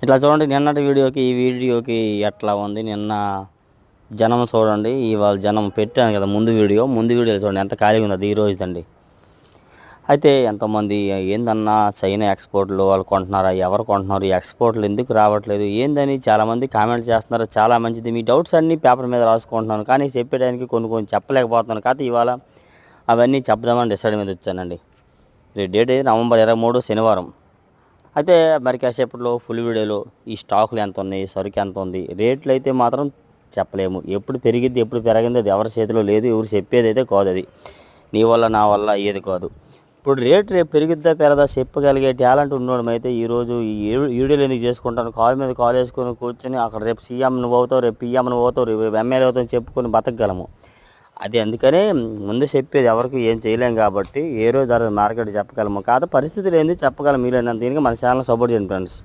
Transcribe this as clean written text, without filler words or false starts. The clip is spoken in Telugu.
ఇట్లా చూడండి, నిన్నటి వీడియోకి ఈ వీడియోకి ఎట్లా ఉంది. నిన్న జనం చూడండి, ఇవాళ జనం పెట్టాను కదా ముందు వీడియో చూడండి ఎంత ఖాళీగా ఉంది. అది ఈ రోజుదండి. అయితే ఎంతోమంది ఏందన్నా చైనా ఎక్స్పోర్ట్లు వాళ్ళు కొంటున్నారా, ఎవరు కొంటున్నారు, ఈ ఎక్స్పోర్ట్లు ఎందుకు రావట్లేదు ఏందని చాలామంది కామెంట్ చేస్తున్నారు. చాలా మంచిది, మీ డౌట్స్ అన్నీ పేపర్ మీద రాసుకుంటున్నాను, కానీ చెప్పేయడానికి కొన్ని చెప్పలేకపోతున్నాను. కాకపోతే ఇవాళ అవన్నీ చెప్దామని డిసైడ్ మీద వచ్చానండి. డేట్ నవంబర్ 23 శనివారం. అయితే మరి కాసేపట్లో ఫుల్ వీడియోలో ఈ స్టాకులు ఎంత ఉన్నాయి, సరుకు ఎంత ఉంది, రేట్లు అయితే మాత్రం చెప్పలేము. ఎప్పుడు పెరిగిద్ది ఎప్పుడు పెరిగింది అది ఎవరి చేతిలో లేదు, ఎవరు చెప్పేది అయితే కాదు. అది నీ వల్ల నా వల్ల అయ్యేది కాదు. ఇప్పుడు రేపు పెరిగిద్దా పెరదా చెప్పగలిగే టాలెంట్ ఉన్నోడు అయితే ఈరోజు ఈ వీడియోలు ఎందుకు చేసుకుంటాను, కాల్ మీద కాల్ వేసుకొని కూర్చొని అక్కడ రేపు సీఎం నువ్వు అవుతావు, రేపు పిఎం నువ్వు అవుతావు, రేపు ఎమ్మెల్యే అవుతావు చెప్పుకొని బతకగలము. అది అందుకనే ముందు చెప్పేది ఎవరికి ఏం చేయలేం కాబట్టి ఏ రోజు ధర మార్కెట్ చెప్పగలము కాదు, పరిస్థితులు ఏంది చెప్పగలం. మీరైనా దీనికి మన ఛానల్ సపోర్ట్ చేయండి ఫ్రెండ్స్.